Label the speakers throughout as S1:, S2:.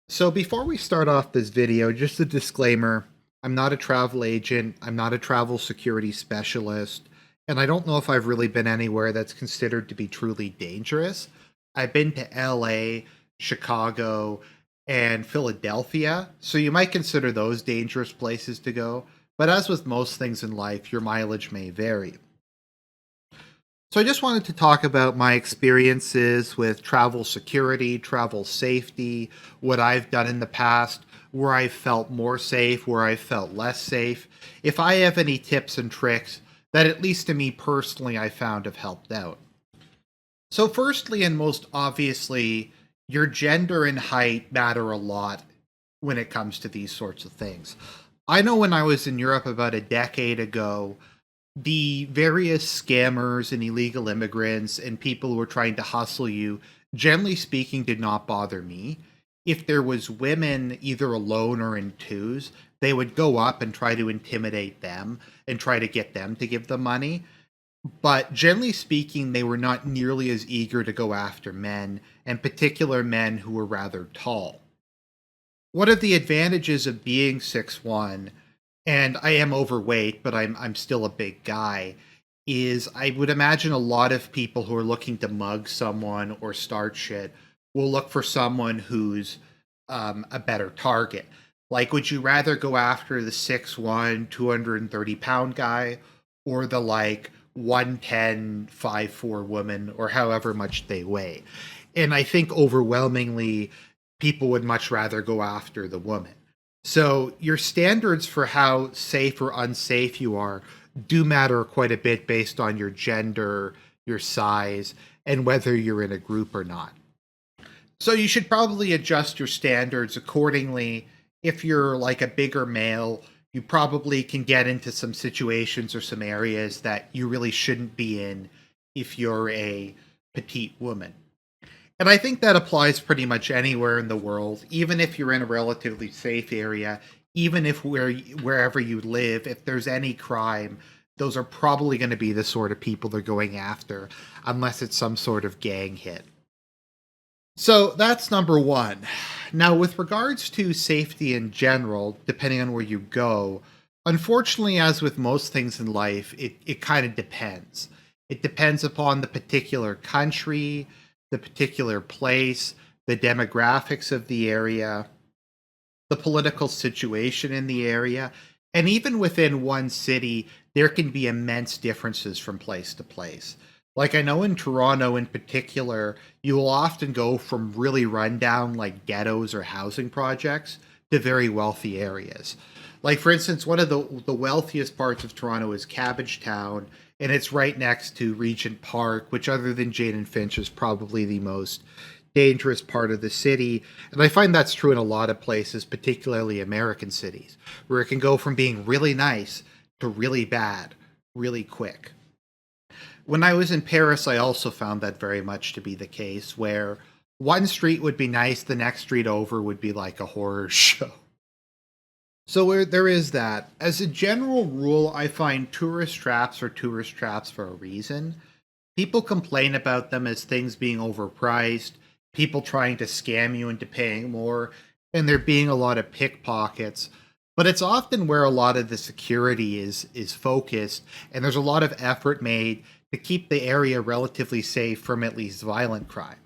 S1: So before we start off this video, just a disclaimer, I'm not a travel agent, I'm not a travel security specialist, and I don't know if I've really been anywhere that's considered to be truly dangerous. I've been to LA, Chicago, and Philadelphia, so you might consider those dangerous places to go, but as with most things in life, your mileage may vary. So I just wanted to talk about my experiences with travel security, travel safety, what I've done in the past, where I felt more safe, where I felt less safe. If I have any tips and tricks that, at least to me personally, I found have helped out. So, firstly, and most obviously, your gender and height matter a lot when it comes to these sorts of things. I know when I was in Europe about a decade ago, the various scammers and illegal immigrants and people who were trying to hustle you, generally speaking, did not bother me. If there was women either alone or in twos, they would go up and try to intimidate them and try to get them to give them money. But generally speaking, they were not nearly as eager to go after men, and particular men who were rather tall. One of the advantages of being 6'1", and I am overweight, but I'm still a big guy, is I would imagine a lot of people who are looking to mug someone or start shit will look for someone who's a better target. Like, would you rather go after the 6'1", 230-pound guy, or the like 110, 5'4" woman, or however much they weigh? And I think overwhelmingly people would much rather go after the woman. So your standards for how safe or unsafe you are do matter quite a bit based on your gender, your size, and whether you're in a group or not. So you should probably adjust your standards accordingly. If you're like a bigger male, you probably can get into some situations or some areas that you really shouldn't be in if you're a petite woman. And I think that applies pretty much anywhere in the world, even if you're in a relatively safe area, even if wherever you live, if there's any crime, those are probably going to be the sort of people they're going after, unless it's some sort of gang hit. So that's number one. Now, with regards to safety in general, depending on where you go, unfortunately, as with most things in life, it kind of depends. It depends upon the particular country, the particular place, the demographics of the area, the political situation in the area, and even within one city, there can be immense differences from place to place. Like, I know in Toronto in particular, you will often go from really rundown, like ghettos or housing projects, to very wealthy areas. Like, for instance, one of the wealthiest parts of Toronto is Cabbagetown, and it's right next to Regent Park, which, other than Jane and Finch, is probably the most dangerous part of the city. And I find that's true in a lot of places, particularly American cities, where it can go from being really nice to really bad really quick. When I was in Paris, I also found that very much to be the case, where one street would be nice, the next street over would be like a horror show. So there is that. As a general rule, I find tourist traps are tourist traps for a reason. People complain about them as things being overpriced, people trying to scam you into paying more, and there being a lot of pickpockets. But it's often where a lot of the security is focused, and there's a lot of effort made to keep the area relatively safe from at least violent crime.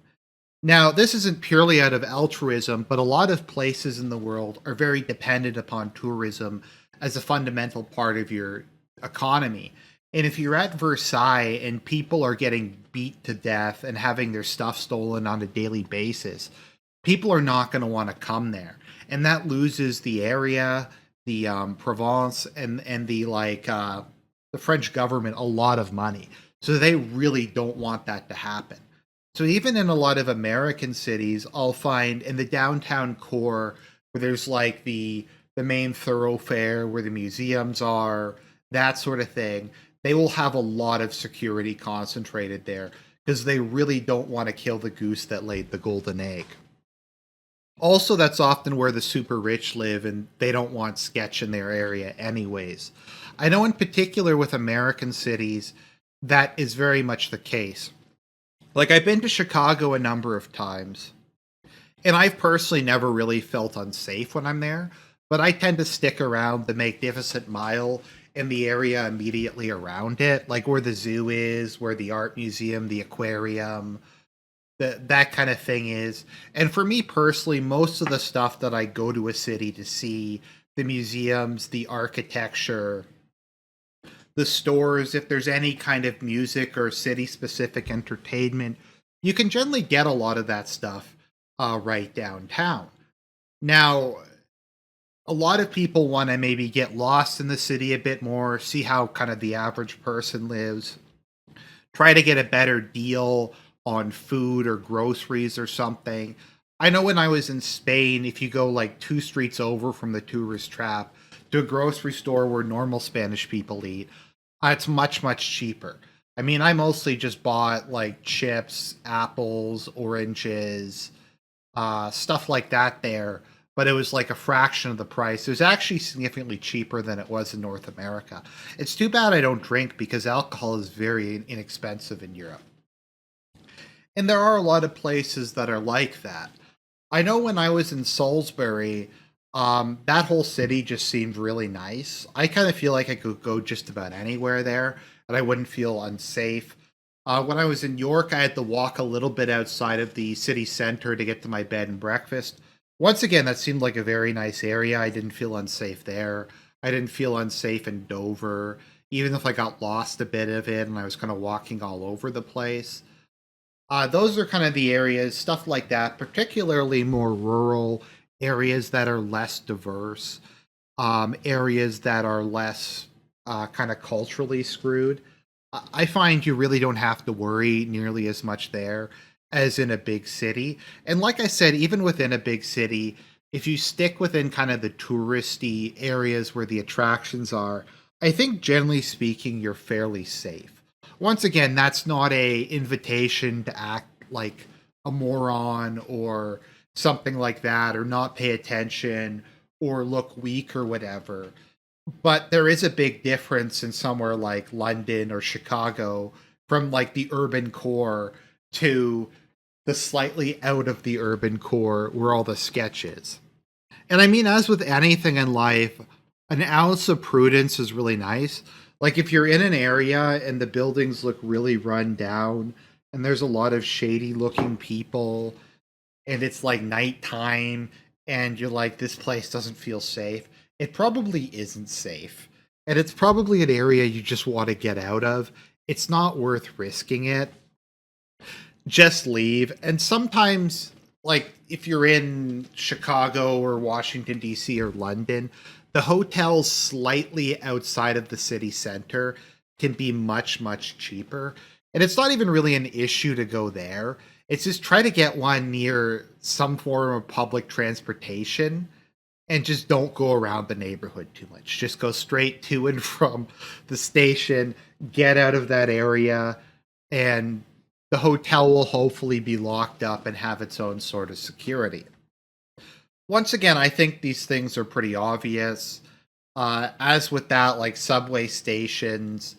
S1: Now, this isn't purely out of altruism, but a lot of places in the world are very dependent upon tourism as a fundamental part of your economy. And if you're at Versailles and people are getting beat to death and having their stuff stolen on a daily basis, people are not going to want to come there. And that loses the area, the Provence, and the French government a lot of money. So they really don't want that to happen. So even in a lot of American cities, I'll find in the downtown core where there's like the main thoroughfare where the museums are, that sort of thing, they will have a lot of security concentrated there because they really don't want to kill the goose that laid the golden egg. Also, that's often where the super rich live and they don't want sketch in their area anyways. I know in particular with American cities, that is very much the case. Like, I've been to Chicago a number of times, And I've personally never really felt unsafe when I'm there, but I tend to stick around the Magnificent Mile in the area immediately around it, like where the zoo is, where the art museum, the aquarium, that kind of thing is. And for me personally, most of the stuff that I go to a city to see, the museums, the architecture, the stores, if there's any kind of music or city specific entertainment, you can generally get a lot of that stuff right downtown. Now, a lot of people want to maybe get lost in the city a bit more, see how kind of the average person lives, try to get a better deal on food or groceries or something. I know when I was in Spain, if you go like two streets over from the tourist trap to a grocery store where normal Spanish people eat, it's much, much cheaper. I mean, I mostly just bought like chips, apples, oranges, stuff like that there, but it was like a fraction of the price. It was actually significantly cheaper than it was in North America. It's too bad I don't drink because alcohol is very inexpensive in Europe. And there are a lot of places that are like that. I know when I was in Salisbury, that whole city just seemed really nice. I kind of feel like I could go just about anywhere there and I wouldn't feel unsafe. When I was in York, I had to walk a little bit outside of the city center to get to my bed and breakfast. Once again, that seemed like a very nice area. I didn't feel unsafe there. I didn't feel unsafe in Dover, even if I got lost a bit of it and I was kind of walking all over the place. Those are kind of the areas, stuff like that, particularly more rural areas that are less diverse, areas that are less kind of culturally screwed. I find you really don't have to worry nearly as much there as in a big city. And like I said, even within a big city, if you stick within kind of the touristy areas where the attractions are, I think generally speaking, you're fairly safe. Once again, that's not a invitation to act like a moron or something like that, or not pay attention or look weak or whatever. But there is a big difference in somewhere like London or Chicago from like the urban core to the slightly out of the urban core where all the sketch is. And I mean, as with anything in life, an ounce of prudence is really nice. Like if you're in an area and the buildings look really run down and there's a lot of shady looking people and it's like nighttime and you're like, this place doesn't feel safe, it probably isn't safe. And it's probably an area you just want to get out of. It's not worth risking it. Just leave. And sometimes, like if you're in Chicago or Washington, D.C. or London, the hotels slightly outside of the city center can be much, much cheaper. And it's not even really an issue to go there. It's just try to get one near some form of public transportation and just don't go around the neighborhood too much. Just go straight to and from the station, get out of that area, and the hotel will hopefully be locked up and have its own sort of security. Once again, I think these things are pretty obvious. As with that, like subway stations,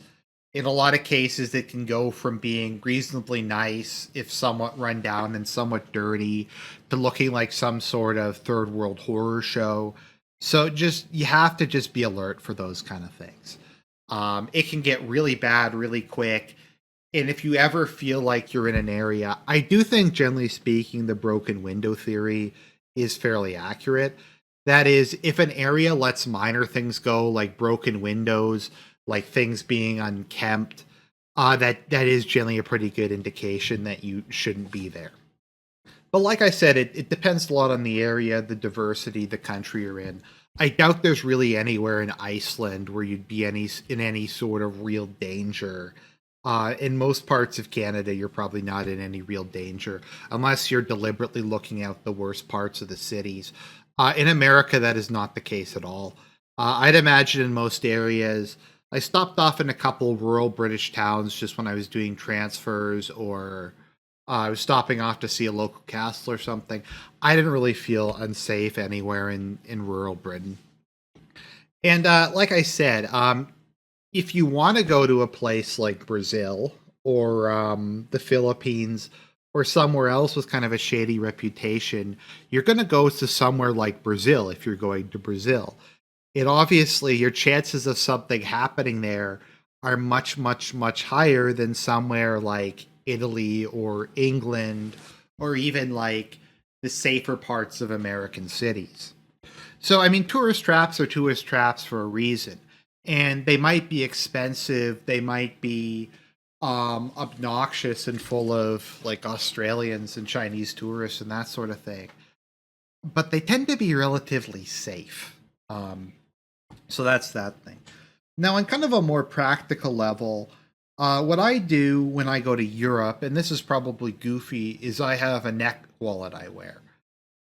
S1: in a lot of cases, it can go from being reasonably nice, if somewhat run down and somewhat dirty, to looking like some sort of third world horror show. So just you have to just be alert for those kind of things. It can get really bad really quick. And if you ever feel like you're in an area, I do think, generally speaking, the broken window theory is fairly accurate. That is, if an area lets minor things go, like broken windows, like things being unkempt, that is generally a pretty good indication that you shouldn't be there. But like I said, it depends a lot on the area, the diversity, the country you're in. I doubt there's really anywhere in Iceland where you'd be in any sort of real danger. In most parts of Canada, you're probably not in any real danger unless you're deliberately looking out the worst parts of the cities. In America, that is not the case at all. I'd imagine in most areas, I stopped off in a couple rural British towns just when I was doing transfers or I was stopping off to see a local castle or something. I didn't really feel unsafe anywhere in rural Britain. And like I said, if you want to go to a place like Brazil or the Philippines or somewhere else with kind of a shady reputation, you're going to go to somewhere like Brazil if you're going to Brazil. It obviously, your chances of something happening there are much, much, much higher than somewhere like Italy or England or even like the safer parts of American cities. So, I mean, tourist traps are tourist traps for a reason. And they might be expensive, they might be obnoxious and full of like Australians and Chinese tourists and that sort of thing. But they tend to be relatively safe. Um, so that's that thing. Now, on kind of a more practical level, what I do when I go to Europe, and this is probably goofy, is I have a neck wallet I wear.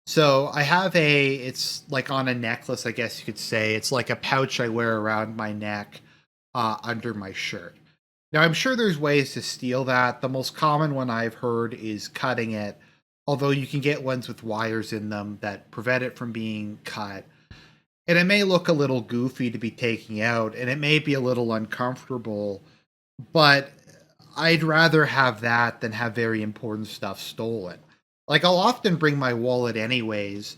S1: So I have it's like on a necklace, I guess you could say. It's like a pouch I wear around my neck under my shirt. Now, I'm sure there's ways to steal that. The most common one I've heard is cutting it, although you can get ones with wires in them that prevent it from being cut. And it may look a little goofy to be taking out, and it may be a little uncomfortable, but I'd rather have that than have very important stuff stolen. Like, I'll often bring my wallet anyways,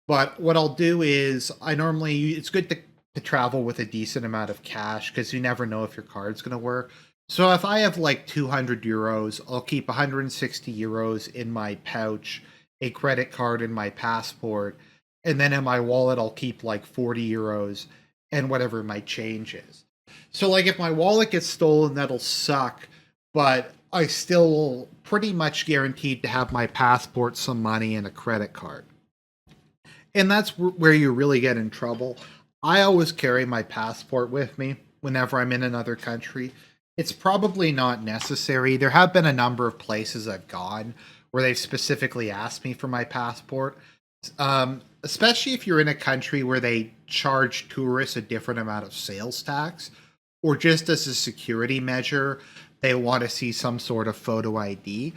S1: but what I'll do is it's good to travel with a decent amount of cash because you never know if your card's going to work. So if I have like 200 euros, I'll keep 160 euros in my pouch, a credit card in my passport, and then in my wallet, I'll keep like 40 euros and whatever my change is. So, like, if my wallet gets stolen, that'll suck, but I still pretty much guaranteed to have my passport, some money, and a credit card. And that's where you really get in trouble. I always carry my passport with me whenever I'm in another country. It's probably not necessary. There have been a number of places I've gone where they've specifically asked me for my passport, especially if you're in a country where they charge tourists a different amount of sales tax, or just as a security measure, they want to see some sort of photo ID.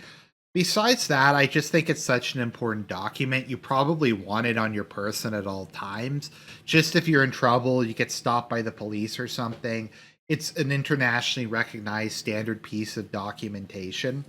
S1: Besides that, I just think it's such an important document. You probably want it on your person at all times. Just if you're in trouble, you get stopped by the police or something. It's an internationally recognized standard piece of documentation.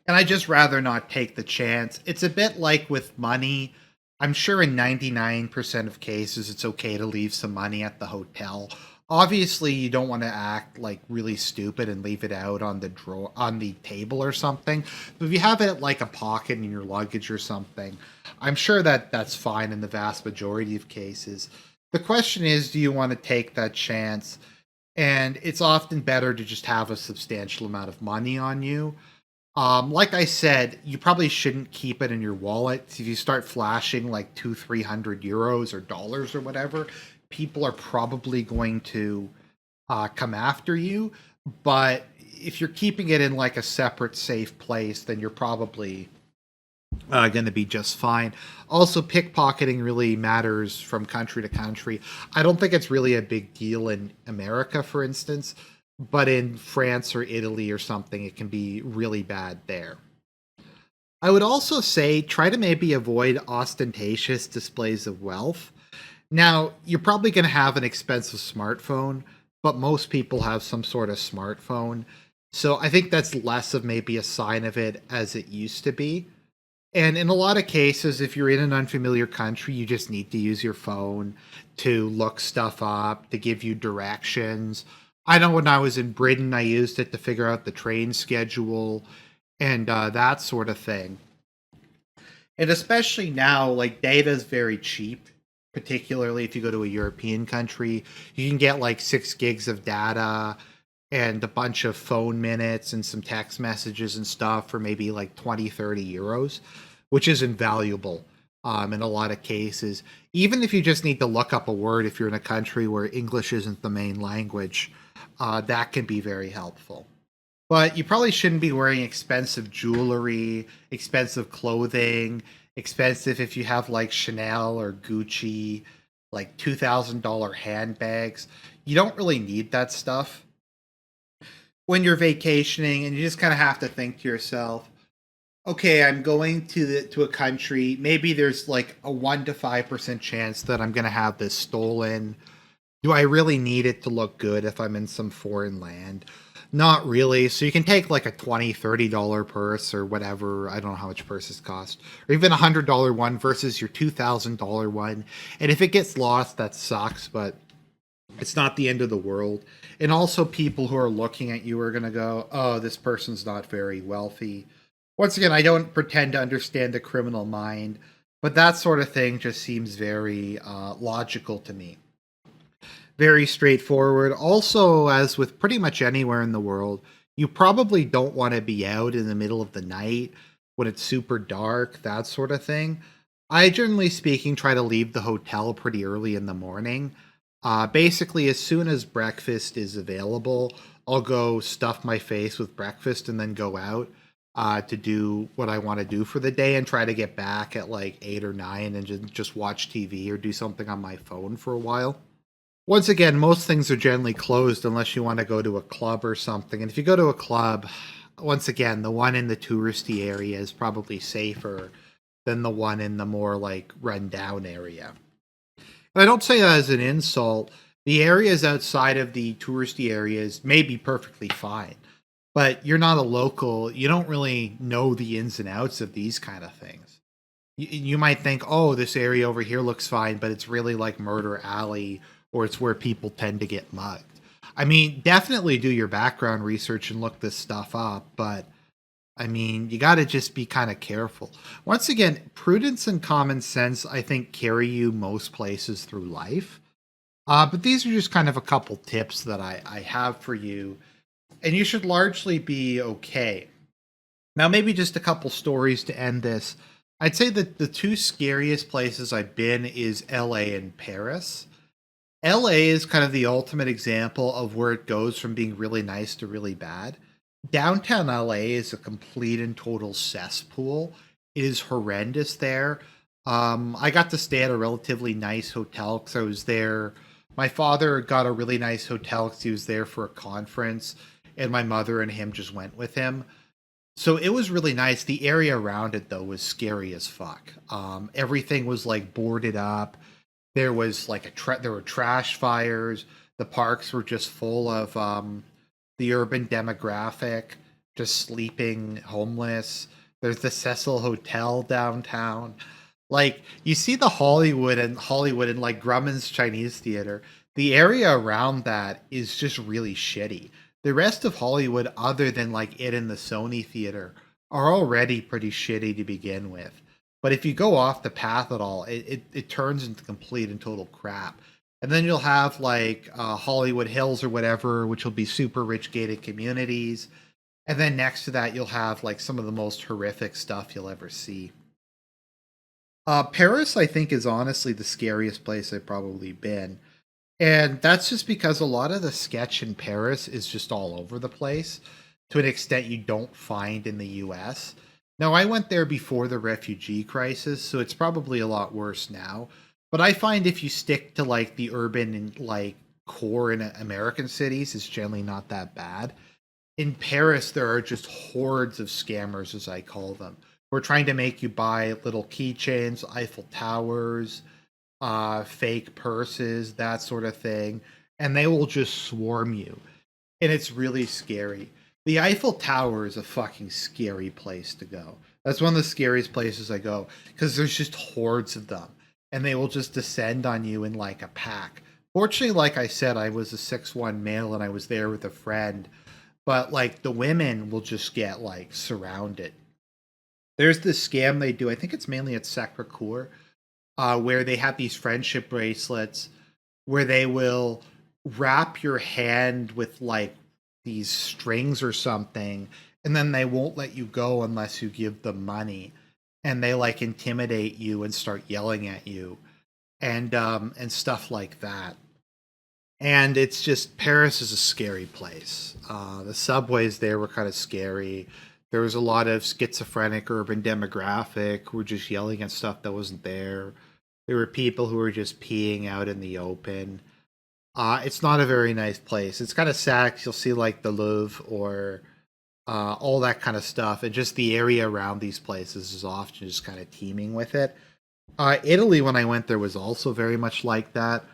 S1: And I just rather not take the chance. It's a bit like with money. I'm sure in 99% of cases it's okay to leave some money at the hotel. Obviously, you don't want to act like really stupid and leave it out on the drawer on the table or something. But if you have it at like a pocket in your luggage or something, I'm sure that that's fine in the vast majority of cases. The question is, do you want to take that chance? And it's often better to just have a substantial amount of money on you. Like I said, you probably shouldn't keep it in your wallet. If you start flashing like 300 euros or dollars or whatever, people are probably going to come after you. But if you're keeping it in like a separate safe place, then you're probably going to be just fine. Also, pickpocketing really matters from country to country. I don't think it's really a big deal in America, for instance, but in France or Italy or something, it can be really bad there. I would also say try to maybe avoid ostentatious displays of wealth. Now, you're probably going to have an expensive smartphone, but most people have some sort of smartphone. So I think that's less of maybe a sign of it as it used to be. And in a lot of cases, if you're in an unfamiliar country, you just need to use your phone to look stuff up, to give you directions. I know when I was in Britain, I used it to figure out the train schedule and that sort of thing. And especially now, like data is very cheap, particularly if you go to a European country. You can get like 6 gigs of data and a bunch of phone minutes and some text messages and stuff for maybe like 20, 30 euros, which is invaluable in a lot of cases. Even if you just need to look up a word, if you're in a country where English isn't the main language, that can be very helpful. But you probably shouldn't be wearing expensive jewelry, expensive clothing, expensive if you have like Chanel or Gucci, like $2,000 handbags. You don't really need that stuff when you're vacationing, and you just kind of have to think to yourself, okay, I'm going to a country. Maybe there's like a 1 to 5% chance that I'm going to have this stolen. Do I really need it to look good if I'm in some foreign land? Not really. So you can take like a $20, $30 purse or whatever. I don't know how much purses cost, or even $100 one versus your $2,000 one. And if it gets lost, that sucks, but it's not the end of the world. And also, people who are looking at you are going to go, oh, this person's not very wealthy. Once again, I don't pretend to understand the criminal mind, but that sort of thing just seems very logical to me. Very straightforward. Also, as with pretty much anywhere in the world, you probably don't want to be out in the middle of the night when it's super dark, that sort of thing. I, generally speaking, try to leave the hotel pretty early in the morning. Basically, as soon as breakfast is available, I'll go stuff my face with breakfast and then go out to do what I want to do for the day and try to get back at like 8 or 9 and just watch TV or do something on my phone for a while. Once again, most things are generally closed unless you want to go to a club or something. And if you go to a club, once again, the one in the touristy area is probably safer than the one in the more like rundown area. And I don't say that as an insult. The areas outside of the touristy areas may be perfectly fine, but you're not a local. You don't really know the ins and outs of these kind of things. You might think, oh, this area over here looks fine, but it's really like Murder Alley, or it's where people tend to get mugged. I mean, definitely do your background research and look this stuff up, but I mean, you got to just be kind of careful. Once again, prudence and common sense, I think, carry you most places through life. But these are just kind of a couple tips that I have for you, and you should largely be okay. Now, maybe just a couple stories to end this. I'd say that the two scariest places I've been is LA and Paris. LA is kind of the ultimate example of where it goes from being really nice to really bad. Downtown LA is a complete and total cesspool. It is horrendous there. I got to stay at a relatively nice hotel because I was there. My father got a really nice hotel because he was there for a conference, and my mother and him just went with him. So it was really nice. The area around it though was scary as fuck. Everything was like boarded up. There was like there were trash fires. The parks were just full of the urban demographic, just sleeping homeless. There's the Cecil Hotel downtown. Like you see the Hollywood and like Grumman's Chinese Theater. The area around that is just really shitty. The rest of Hollywood, other than like it and the Sony Theater, are already pretty shitty to begin with. But if you go off the path at all, it turns into complete and total crap. And then you'll have like Hollywood Hills or whatever, which will be super rich gated communities. And then next to that, you'll have like some of the most horrific stuff you'll ever see. Paris, I think, is honestly the scariest place I've probably been. And that's just because a lot of the sketch in Paris is just all over the place to an extent you don't find in the US. Now, I went there before the refugee crisis, so it's probably a lot worse now. But I find if you stick to like the urban and like core in American cities, it's generally not that bad. In Paris, there are just hordes of scammers, as I call them. We're trying to make you buy little keychains, Eiffel Towers, fake purses, that sort of thing, and they will just swarm you. And it's really scary. The Eiffel Tower is a fucking scary place to go. That's one of the scariest places I go because there's just hordes of them and they will just descend on you in like a pack. Fortunately, like I said, I was a 6'1" male and I was there with a friend, but like the women will just get like surrounded. There's this scam they do, I think it's mainly at Sacre Coeur, where they have these friendship bracelets where they will wrap your hand with like these strings or something, and then they won't let you go unless you give them money, and they like intimidate you and start yelling at you and stuff like that. And it's just Paris is a scary place. The subways there were kind of scary. There was a lot of schizophrenic urban demographic who were just yelling at stuff that wasn't there. There were people who were just peeing out in the open. It's not a very nice place. It's kind of sad 'cause you'll see like the Louvre or all that kind of stuff, and just the area around these places is often just kind of teeming with it. Italy, when I went there, was also very much like that.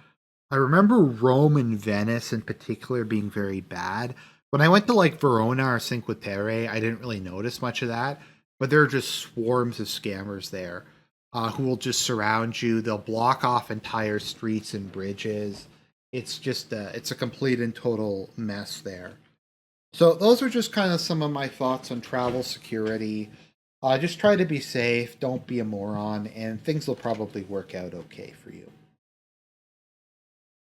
S1: I remember Rome and Venice in particular being very bad. When I went to like Verona or Cinque Terre, I didn't really notice much of that, but there are just swarms of scammers there who will just surround you. They'll block off entire streets and bridges. It's a complete and total mess there. So those are just kind of some of my thoughts on travel security. Just try to be safe, don't be a moron, and things will probably work out okay for you.